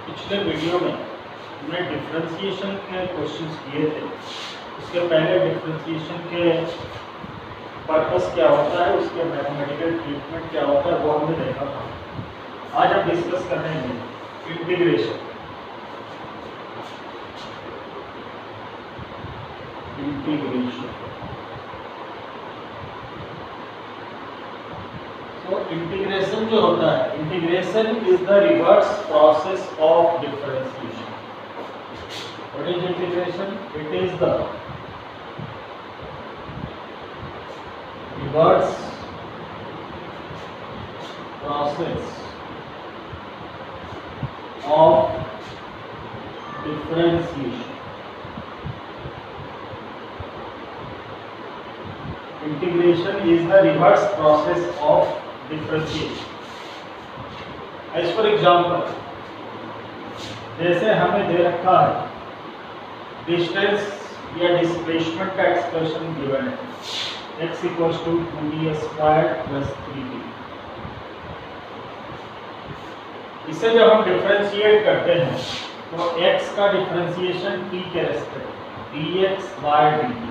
पिछले वीडियो में हमने डिफरेंशिएशन के क्वेश्चंस किए थे। उसके पहले डिफरेंशिएशन के पर्पस क्या होता है, उसके मैथमेटिकल ट्रीटमेंट क्या होता है, वो हमने देखा था। आज हम डिस्कस कर रहे हैं इंटीग्रेशन। तो इंटीग्रेशन जो होता है, integration is the reverse process of differentiation. What is integration? It is the reverse process of differentiation. Integration is the reverse process of differentiation. As for example, जैसे हमें दे रखा है डिस्टेंस या डिस्प्लेसमेंट का एक्सप्रेशन गिवन है, x equals to 2d square plus 3d। इसे जब हम डिफरेंशिएट करते हैं तो x का डिफरेंशिएशन t के respect dx by dt,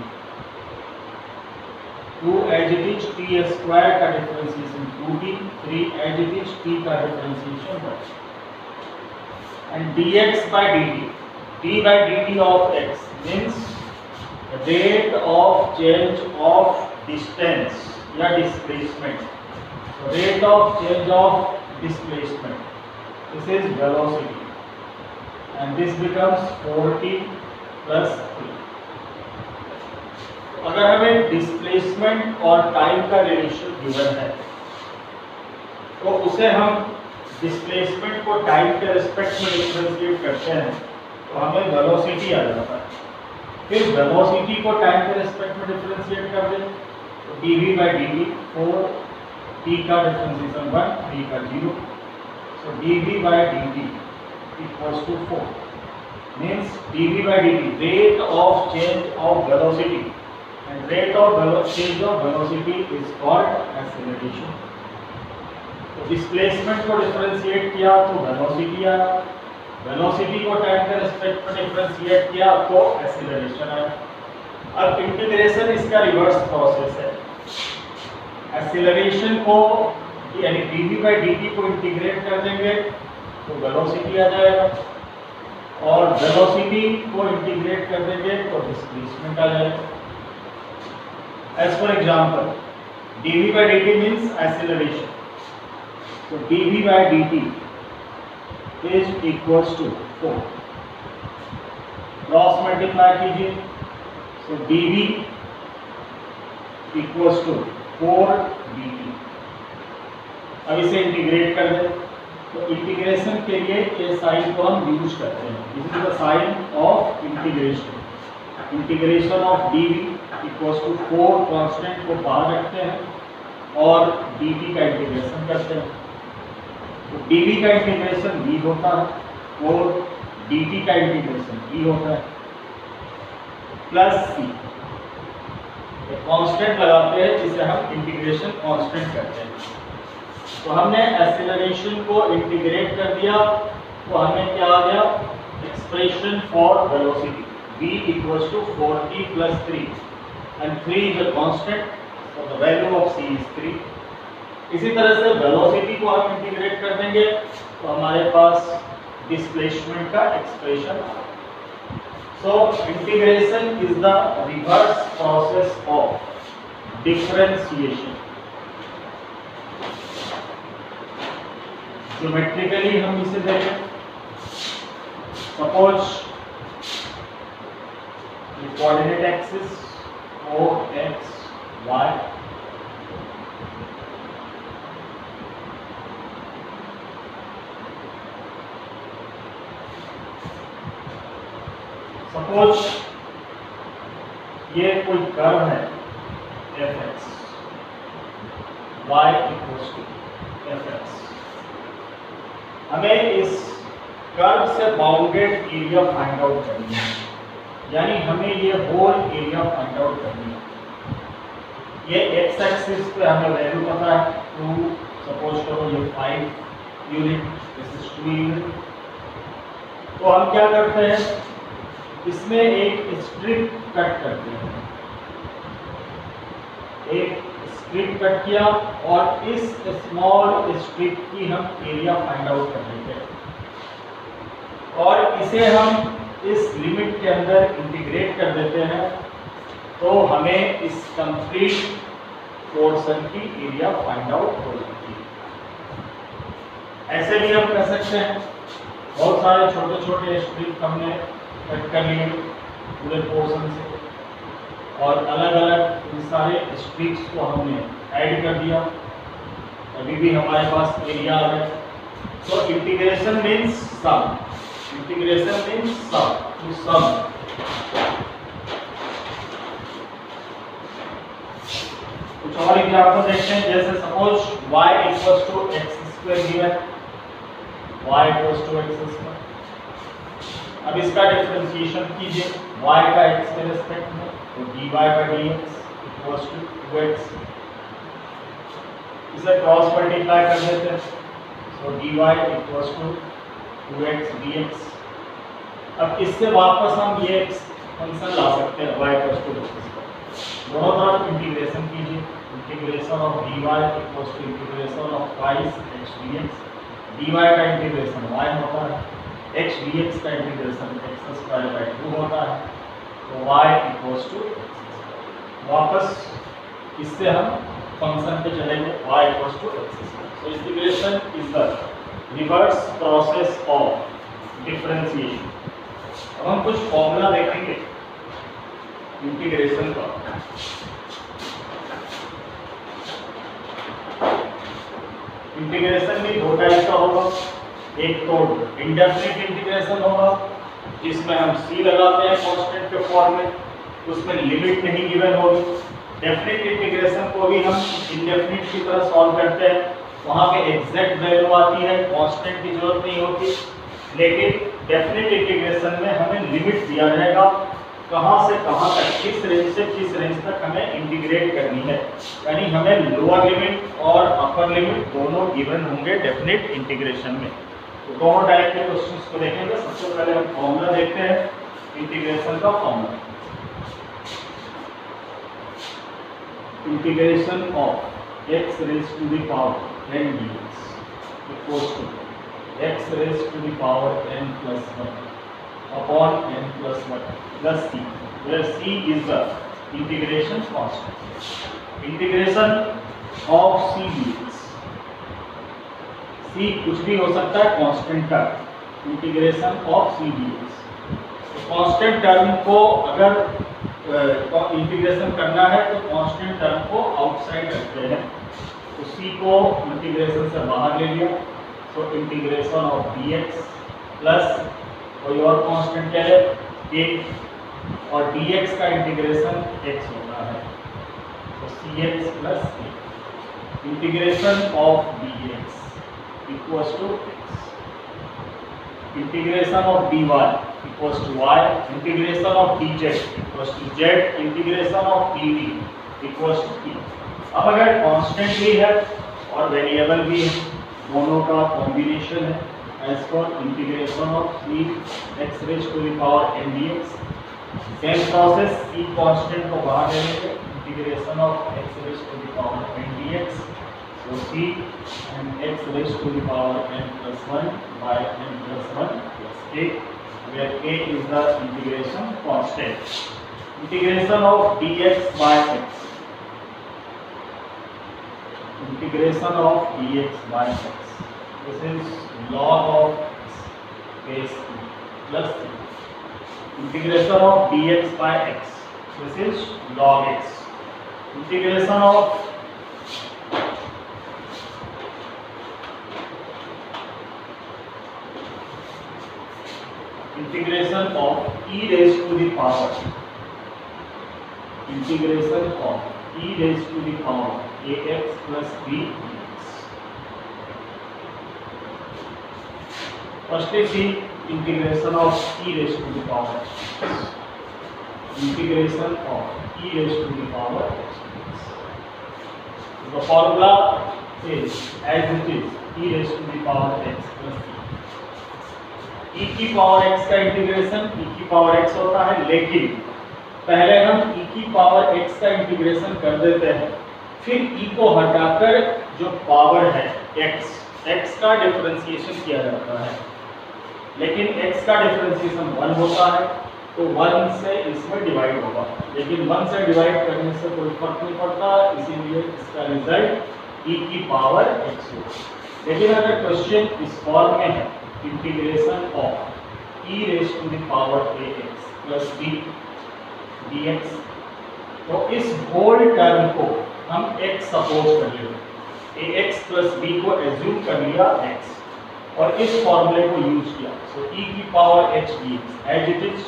2 as it is T square का differentiation 2d, 3 as it is t का differentiation 1, and dx by dt, d by dt of x means rate of change of distance या displacement. So rate of change of displacement, this is velocity, and this becomes 4t plus 3. अगर हमें displacement और time का relation given है तो उसे हम displacement को टाइम के रिस्पेक्ट में डिफरेंशिएट करते हैं तो हमें वेलोसिटी आ जाता है। फिर वेलोसिटी को टाइम के रिस्पेक्ट में डिफरेंशिएट कर दें तो dv by dt, 4t का डिफरेंशिएशन 1, 3 का 0, so dv by dt equals to 4 means dv by dt rate of change of velocity, and rate of change of velocity is called acceleration. तो displacement को differentiate किया तो velocity आया, velocity को time के respect में differentiate किया तो एक्सीलरेशन आया। अब इंटीग्रेशन इसका रिवर्स प्रोसेस है। एक्सीलरेशन को यानी dv by dt को इंटीग्रेट कर देंगे तो वेलोसिटी आ जाएगा, और वेलोसिटी को इंटीग्रेट कर देंगे तो डिस्प्लेसमेंट आ जाएगा। As for example, dv by dt means acceleration. So dv by dt is equals to 4. Cross multiply कीजिए, so dv equals to 4 dt. अब इसे इंटीग्रेट कर दें तो इंटीग्रेशन के लिए ये साइन को हम यूज करते हैं। This is the sign of integration. Integration of dv equals to 4 constant को बाहर रखते हैं और dt का इंटीग्रेशन करते हैं तो dv का इंटीग्रेशन v होता है और dt का इंटीग्रेशन v होता है प्लस c। कांस्टेंट लगाते हैं जिसे हम इंटीग्रेशन कांस्टेंट करते हैं। तो हमने एक्सीलरेशन को इंटीग्रेट कर दिया तो हमें क्या आ गया, expression for velocity v equals to 4t plus 3, and 3 is a constant, so the value of c is 3. इसी तरह से वेलोसिटी को हम इंटीग्रेट कर देंगे तो हमारे पास डिस्प्लेसमेंट का एक्सप्रेशन आ गया। So integration is the reverse process of differentiation. Geometrically हम इसे देखें, suppose coordinate axis O x y, suppose ये कोई कर्व है fx, y equals to fx। हमें इस कर्व से बाउंडेड एरिया फाइंड आउट करनी है, यानी हमें ये होल एरिया फाइंड आउट करनी है। ये एक्स एक्सिस पे हमें वैल्यू पता है 2, सपोज करो ये 5 यूनिट, दिस इज 2 यूनिट, तो हम क्या करते हैं, इसमें एक स्ट्रिप कट करते हैं, एक स्ट्रिप कट किया और इस स्मॉल स्ट्रिप की हम एरिया फाइंड आउट कर लेते हैं और इसे हम इस लिमिट के अंदर इंटीग्रेट कर देते हैं, तो हमें इस कंप्लीट पोर्शन की एरिया फाइंड आउट हो जाती है। ऐसे भी हम कर सकते हैं, बहुत सारे छोटे छोटे स्ट्रिप हमने कट कर लिए पूरे पोर्शन से और अलग अलग इन सारे स्ट्रिप्स को हमने ऐड कर दिया, अभी भी हमारे पास एरिया आ गया। So integration means sum, integration means sum, to sum. कुछ और एग्जांपल देखते हैं, जैसे suppose y equals to X square given, y equals to X square. अब इसका डिफरेंशिएशन कीजिए y का x के रिस्पेक्ट में, तो dy का dx इक्वल्स टू 2x। इसे क्रॉस मल्टीप्लाई कर देते हैं, so dy equals to 2x dx। अब इससे वापस हम ये फंक्शन ला सकते हैं y इक्वल्स टू x, दोनों तरफ इंटीग्रेशन कीजिए, integration of dy equals to integration of y x dx। dy का इंटीग्रेशन y होता है, x dx का इंटीग्रेशन x स्क्वायर बाय 2 होता है, तो y इक्वल्स टू x। वापस इससे हम फंक्शन पे चलेंगे, y equals to x। So integration is the reverse process of differentiation. अब हम कुछ फॉर्मूला देखेंगे इंटीग्रेशन का। इंटीग्रेशन भी दो टाइप का होगा, एक तो इंडेफिनिट इंटीग्रेशन होगा जिसमें हम c लगाते हैं कांस्टेंट के फॉर्म में, उसमें लिमिट नहीं गिवन होगी। डेफिनिट इंटीग्रेशन को भी हम इंडेफिनिट की तरह सॉल्व करते हैं, वहां पे एग्जैक्ट वैल्यू आती है, कांस्टेंट की जरूरत नहीं होती। लेकिन डेफिनिट इंटीग्रेशन में हमें लिमिट दिया जाएगा, कहां से कहां तक, किस रेंज से किस रेंज तक हमें इंटीग्रेट करनी है, यानी हमें लोअर लिमिट और अपर लिमिट दोनों गिवन होंगे डेफिनिट इंटीग्रेशन में। तो दोनों टाइप के क्वेश्चंस को देखेंगे। सबसे पहले हम फॉर्मूला देखते हैं इंटीग्रेशन का। Formula integration of x raise to the power n dx equals to x raise to the power n plus 1 upon n plus 1 plus c, where c is the integration constant. Integration of c dx, c कुछ भी हो सकता है constant का। Integration of c dx, constant term को अगर integration करना है तो कांस्टेंट टर्म को आउटसाइड रखते हैं, तो c को इंटीग्रेशन से बाहर ले लिया, तो इंटीग्रेशन ऑफ dx प्लस कोई और कांस्टेंट क्या है a, और dx का इंटीग्रेशन x होता है, तो cx plus a। Integration of dx equals to x, integration of dy equals to y, integration of dz equals to z, integration of dt equals to t। अब अगर constant भी है और variable भी है, दोनों का कॉम्बिनेशन है, as for integration of c x raised to the power n dx, same process, c constant को बाहर ले लेंगे, integration of x raised to the power n dx, so c and x raised to the power n plus 1 by n plus 1 plus a, where a is the integration constant. Integration of dx by x, integration of dx by x, this is log of x base plus c. Integration of dx by x, this is log x. Integration of e raised to the power, integration of e raised to the power ax plus b dx. Firstly, see integration of e raised to the power x, integration of e raised to the power x. The formula is as it is, e raised to the power x plus c. e की power x का इंटीग्रेशन e की power x होता है, लेकिन पहले हम e की पावर x का इंटीग्रेशन कर देते हैं, फिर e को हटाकर जो पावर है x का डिफरेंशिएशन किया जाता है, लेकिन x का डिफरेंशिएशन 1 होता है, तो 1 से इसमें डिवाइड होगा, लेकिन 1 से डिवाइड करने से कोई फर्क नहीं पड़ता, इसीलिए इसका रिजल्ट e की पावर x होगा। लेकिन अगर क्वेश्चन इस फॉर्म में है, integration of e raise to the power ax plus b dx, तो इस होल टर्म को हम x सपोज कर लेंगे, ax प्लस b को एज्यूम कर लिया x और इस फॉर्मूले को यूज किया, सो e की power h dx as it is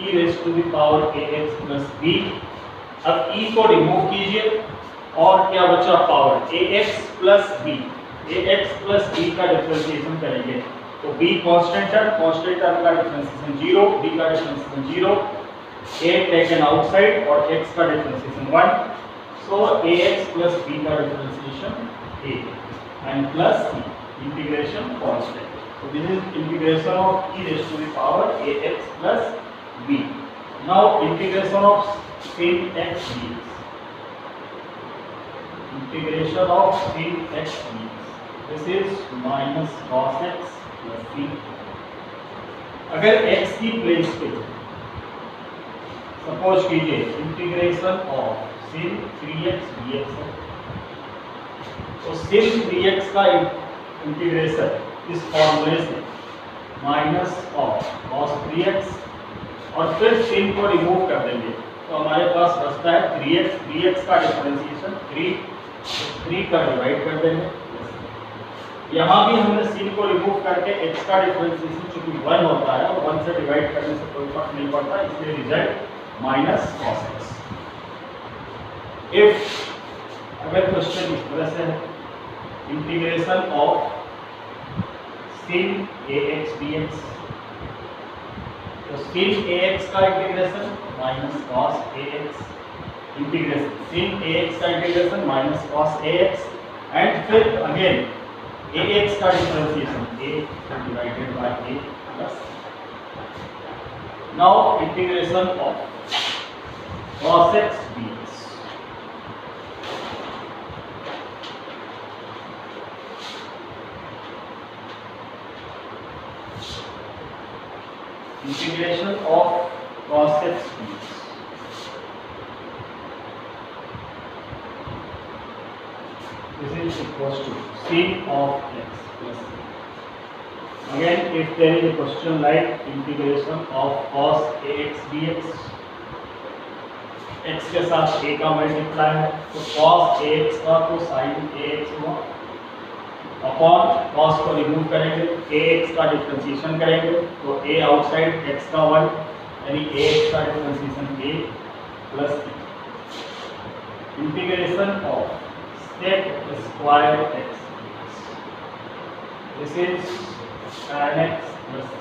e raise to the power ax plus b। अब e को रिमूव कीजिए और क्या बचा, power ax plus b, ax plus b का डिफरेंशिएशन करेंगे, तो b कांस्टेंट टर्म का डिफरेंशिएशन 0, b का डिफरेंशिएशन 0, a टेकन आउटसाइड और x का डिफरेंशिएशन 1, सो ax प्लस b का differentiation a and plus c, integration constant, so this is integration of e raised to the power ax plus b. Now integration of sin x dx, integration of sin x dx, this is minus cos x plus c। अगर x की place पे suppose कीजिए integration of sin 3x dx है, तो sin 3x का integration इस फॉर्मूले से माइनस ऑफ cos 3x और फिर sin को रिमूव कर देंगे, तो हमारे पास बचता है 3x का डिफरेंशिएशन 3 का डिवाइड कर देंगे। यहाँ भी हमने sin को रिमूव करके x का डिफरेंशिएशन चूंकि 1 होता है और 1 से डिवाइड करने से कोई फर्क नहीं पड़ता, इसलिए result minus cos x। If अगर क्वेश्चन इस तरह से है, integration of sin ax dx, तो sin ax का integration minus cos ax, integration sin ax का integration minus cos ax and फिर अगेन ax का differentiation a divided by a plus. Now integration of cos x dx, integration of cos x dx, this is equals to sin of x plus c. Again, if there is a question like integration of cos ax dx, x के साथ a का multiply है, तो cos ax का तो sin ax हुआ, upon cos को remove करेंगे, ax का डिफरेंशिएशन करेंगे, तो a आउटसाइड x का 1, यानी ax का differentiation a plus c। Integration of sec square x, this is tan x plus c,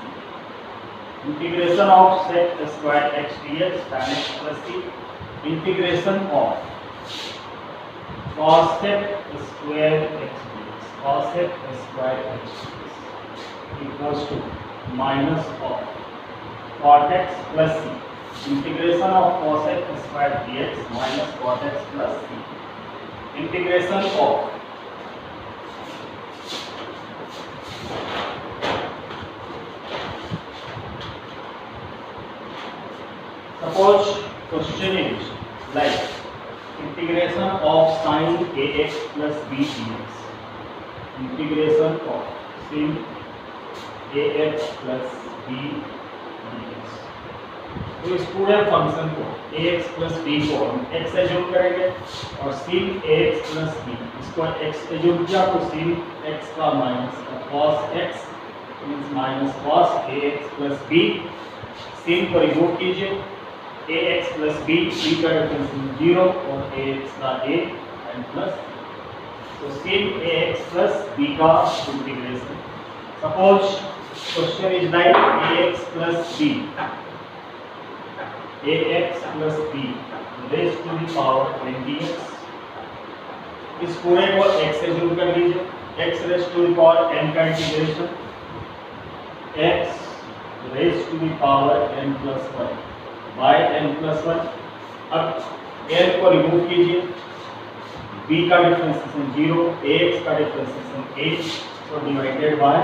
integration of sec square x dx tan x plus c, integration of cos square x dx, cos square x dx equals to minus of cot x plus c, integration of cos square dx minus cot x plus c, integration of suppose question is like integration of sin ax plus b dx, integration of sin ax plus b dx, तो इस पूरे function को ax plus b को हम x assume करेंगे और sin ax plus b इसको x assume किया, तो sin x का माइनस का cos x means minus cos ax plus b, sin को रिमूव कीजिए, ax plus b, b का डिफरेंशिएशन 0 और ax का a एंड प्लस, तो sin ax plus b का integration. Suppose question is like ax plus b, ax plus b raised to the power n dx, इस पूरे को x assume कर लीजिए, x raised to the power n का integration x raise to the power n plus 1 by n plus 1। अब n को remove कीजिए, b का डिफरेंशिएशन 0, ax का differentiation 8, so divided by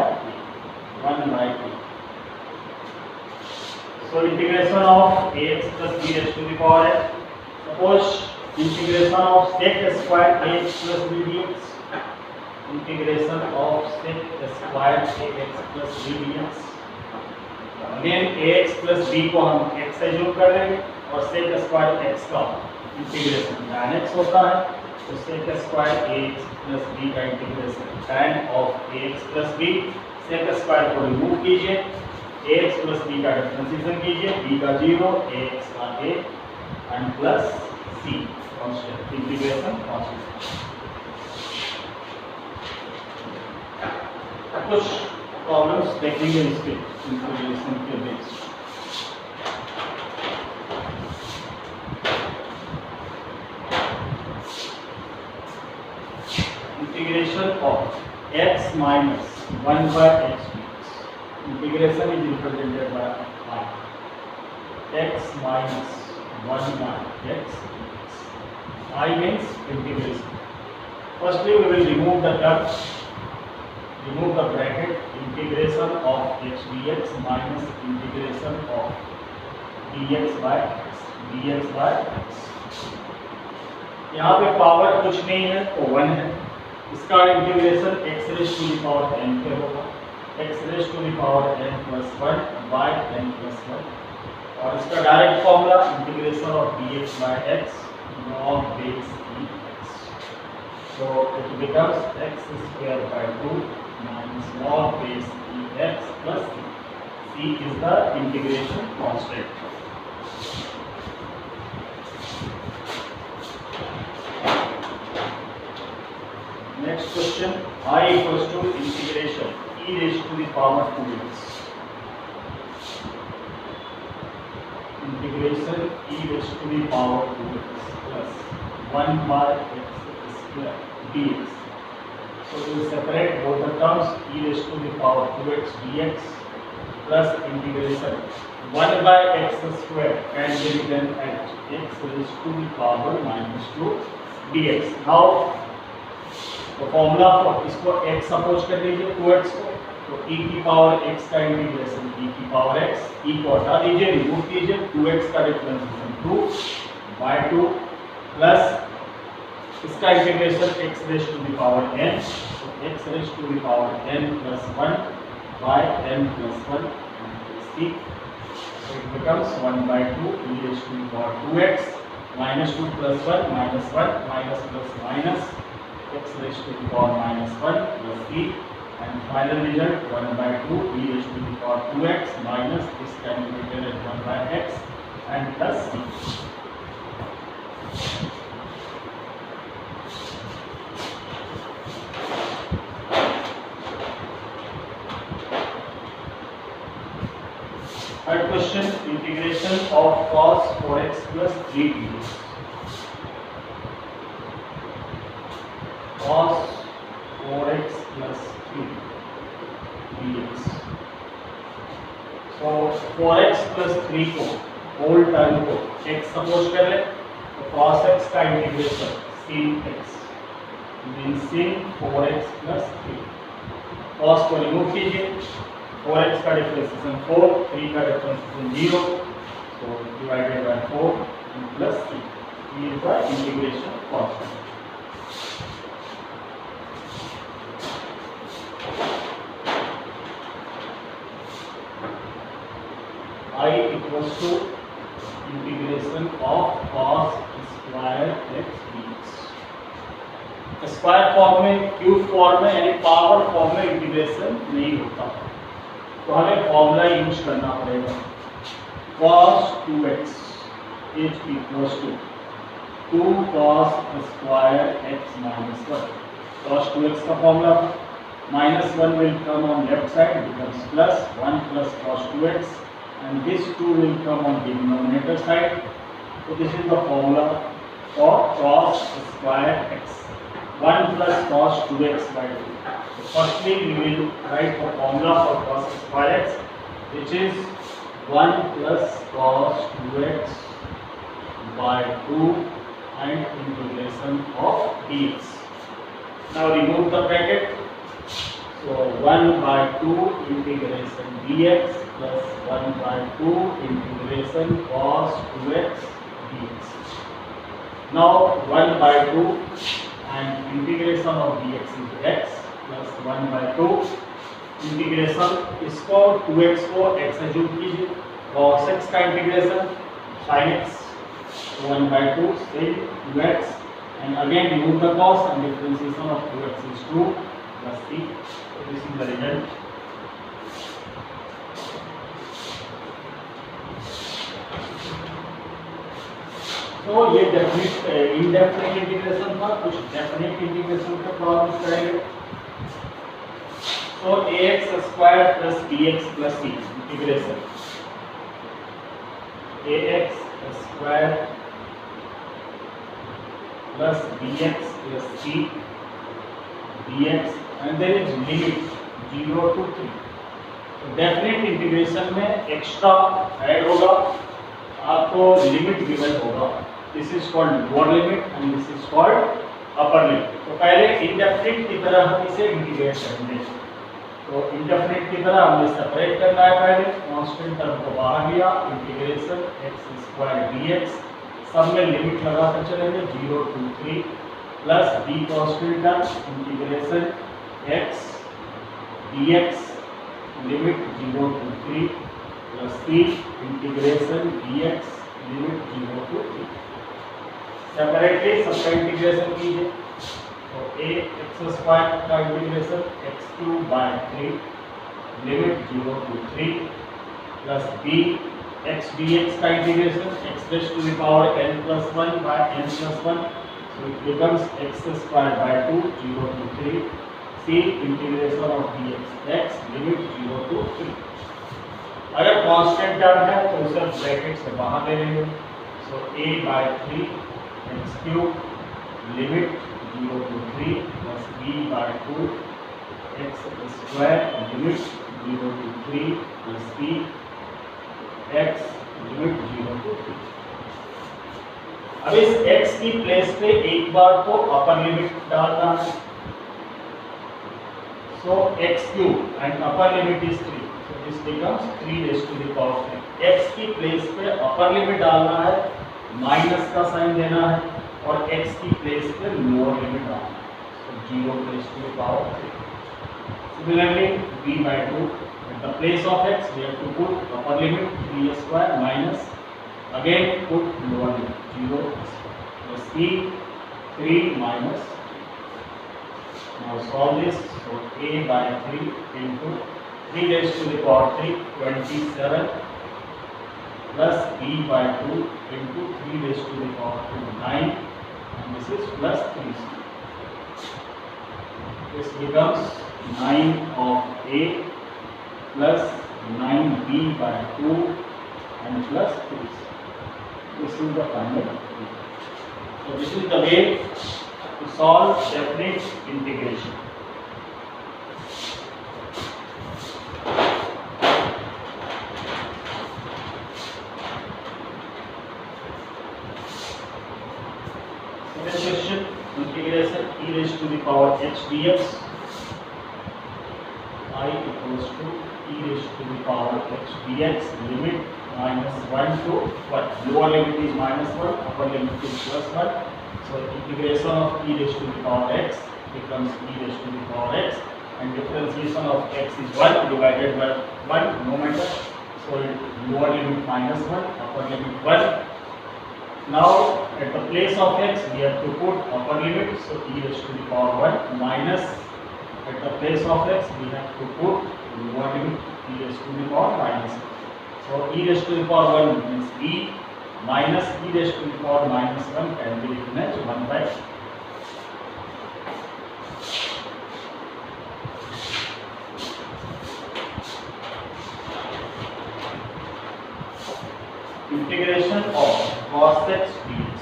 1 by 2। So integration of ax plus b raised to the power x. Suppose integration of sec square ax plus b dx. Integration of sec square ax plus b dx. Again ax plus b को हम x से जोड़ कर देंगे और sec square x का integration tan x होता है, तो sec square ax plus b का integration tan of ax plus b। sec square को रिमूव कीजिए, ax plus b का डिफरेंशिएशन कीजिए, b का 0, ax का a and plus c constant, integration constant. कुछ प्रॉब्लम्स देखेंगे इसके इंटीग्रेशन के base. Integration of x minus 1 by x dx. Integration is represented by I. X minus 1 by x dx. I means integration. Firstly, we will remove the terms, remove the bracket. Integration of x dx minus integration of dx by x, dx by x. यहाँ पे power कुछ नहीं है तो 1 है, इसका integration x raise to the power n पे होगा, x raise to the power n plus 1 by n plus 1, और इसका direct formula integration of dx by x log base dx, so it becomes x square by 2 minus log base dx plus c is the integration constant. Next question, I equals to integration e raised to the power 2x. Integration e raised to the power 2x plus 1 by x square dx. So we will separate both the terms, e raised to the power 2x dx plus integration 1 by x square can be written as x raised to the power minus 2 dx. Now तो formula for इसको x suppose कर लीजिए 2x को, तो e की power x का इंटीग्रेशन e की पावर x, e को हटा दीजिए, रिमूव कीजिए, 2x का डिफरेंशिएशन 2 बाय 2 प्लस इसका integration x raise to the power n, तो x raise to the power n plus 1 by n plus 1 c, so it becomes 1 by 2 e raise to the power 2x minus 2 plus 1 minus 1 minus plus minus x raised to the power minus 1 plus c, and final result 1 by 2 e raised to the power 2x minus this can be written as 1 by x and plus c. Third question, integration of cos 4x plus 3 dx. Cos 4x plus 3 dx. So 4x plus 3 को whole term को x suppose कर ले, तो cos x का integration sin x mean sin 4x plus 3, cos को remove कीजिए, 4x का differentiation 4, 3 का differentiation 0, so divided bye 4 plus 3, ये इसका integration constant. I equals to integration of cos square x dx. Square form में, cube form में यानी power form में इंटीग्रेशन नहीं होता, तो हमें फॉर्मूला यूज करना पड़ेगा। cos 2x is equals to 2 cos square x minus 1. cos 2x का formula minus 1 will come on left side becomes plus 1 plus cos 2x. And this 2 will come on the denominator side. So this is the formula for cos square x. 1 plus cos 2x by 2. So firstly we will write the formula for cos square x. which is 1 plus cos 2x by 2 and integration of dx. Now remove the bracket. So 1 by 2 integration dx plus 1 by 2 integration cos 2x dx. Now 1 by 2 and integration of dx is x plus 1 by 2 integration इसको 2x को x से जोड़ कीजिए cos x का integration sin x 1 by 2 sin 2x and again remove the cos and differentiation of 2x is 2 plus 3. So this is the result. तो ये definite indefinite integration था, कुछ डेफिनेट इंटीग्रेशन का प्रॉब्लम करेंगे. So ax square plus bx plus c integration ax square plus bx plus c dx and there is limit 0 to 3. तो definite integration में extra add होगा, आपको लिमिट गिवन होगा. This is called lower limit and this is called upper limit. तो पहले indefinite की तरह हम इसे इंटीग्रेट करेंगे. तो इंडेफिनिट की तरह हमें सेपरेट करना है. पहले कांस्टेंट टर्म को बाहर लिया, इंटीग्रेशन x स्क्वायर dx सब में लिमिट लगाकर चलेंगे 0 to 3 plus b constant term integration x dx limit 0 to 3 plus c integration dx limit 0 to 3. Separately सबका इंटीग्रेशन कीजिए. तो a x स्क्वायर का integration x³ by 3 limit 0 to 3 plus b x dx का integration x raise to the power n plus 1 by n plus 1. So it becomes x square by 2 0 to 3 c integration of dx x limit 0 to 3. अगर constant term है तो उसे bracket से बाहर ले लेंगे. सो a by 3 x³ limit 0 to 3 plus b by 2 x square limit 0 to 3 plus b x limit 0 to 3. अब इस x की प्लेस पे एक बार को अपर लिमिट डालना है. सो x³ and upper limit is 3. So this becomes 3 raised to the power 3. x की place पे अपर लिमिट डालना है, माइनस का साइन देना है और x की प्लेस पे लोअर लिमिट डालना है. So 0 raised to the power 3. Similarly, b by 2 at the place of x we have to put upper limit 3 square minus again put lower limit 0 plus c 3 minus. Now solve this. So a by 3 into 3 raised to the power 3 27 plus b by 2 into 3 raised to the power 2 9 and this is plus 3c. This becomes 9 of a plus 9b by 2 and plus 3c. This is the final. So this is the way to solve definite integration. Second question, integration e raised to the power h dx I equals to e raised to the power h dx limit -1 to 1. Lower limit is -1, upper limit is +1. So integration of e raised to the power x becomes e raised to the power x and differentiation of x is 1 divided by 1 no matter. So lower limit -1, upper limit 1. Now at the place of x we have to put upper limit, so e raised to the power 1 minus at the place of x we have to put lower limit e raised to the power minus. So e raised to the power 1 means e minus e raised to the power -1 can be written as 1 by integration of cos x dx.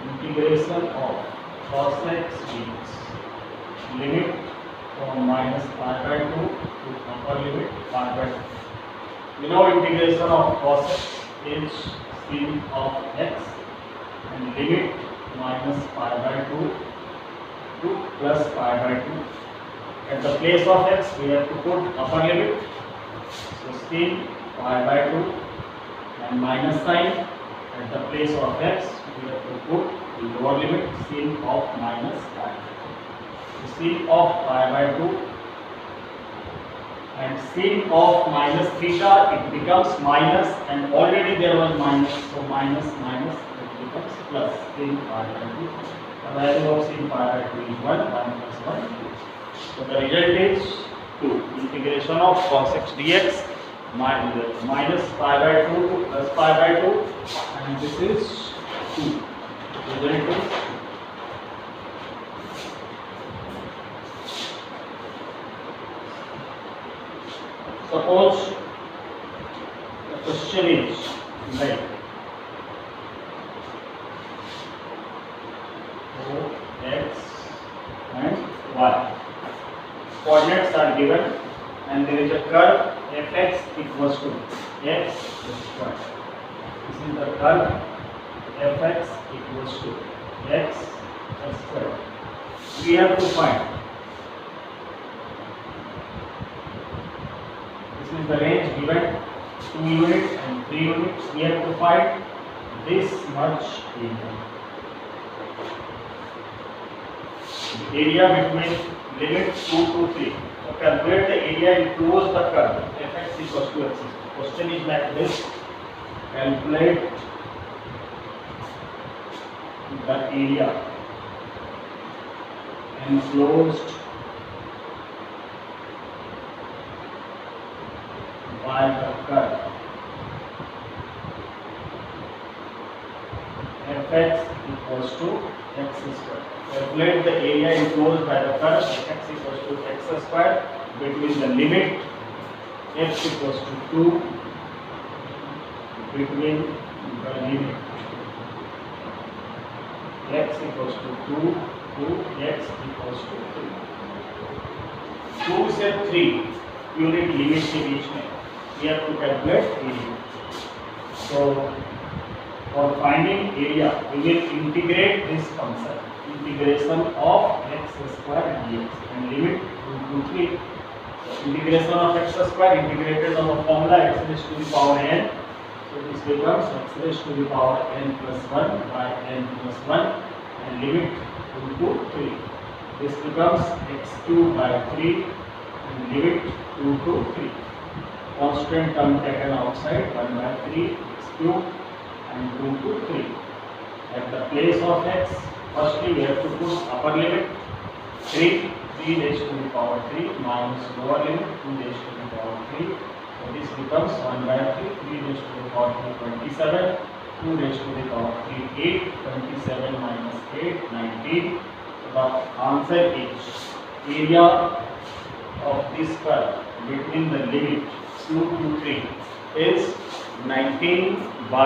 Integration of cos x dx limit from minus pi by 2 to upper limit pi by 2. We know integration of cos x is sin of x and limit minus pi by 2 to plus pi by 2. At the place of x we have to put upper limit, so sin pi by 2, and minus sign. At the place of x we have to put the lower limit, sin of minus pi. So sin of pi by 2 and sin of minus theta, it becomes minus, and already there was minus, so minus minus it becomes plus sin pi by 2. The value of sin pi by 2 is 1, 1 plus 1 2. So the result is 2. Integration of cos x dx minus pi by 2 to plus pi by 2, and this is 2. Result is 2. Suppose the question is like x and y. Coordinates are given and there is a curve fx equals to x square. This is the curve fx equals to x square. We have to find, this is the range given, 2 units and 3 units. We have to find this much area. The area between limit 2 to 3. So calculate the area enclosed the curve fx equals to x. Question is like this: calculate the area enclosed by the curve fx equals to x square. Calculate the area enclosed by the curve x equals to x square between the limit x equals to 2, between the limit x equals to 2 to x equals to 3. 2 से 3 unit limit के बीच में we have to calculate area. So for finding area we will integrate this function, integration of x square dx, and limit 2 to 3. So integration of x square integrated on the formula x raised to the power n. So this becomes x raised to the power n plus 1 by n plus 1, and limit 2 to 3. This becomes x cube by 3 and limit 2 to 3. Constant term taken outside, 1 by 3 x cube and 2 to 3. At the place of x, firstly we have to put upper limit 3 raised to the power 3 minus lower limit 2 raised to the power 3. So this becomes 1 by 3 raised to the power 3 27, 2 raised to the power 3 8, 27 minus 8 19. So the answer is area of this curve between the limit 2 to 3 is 19 by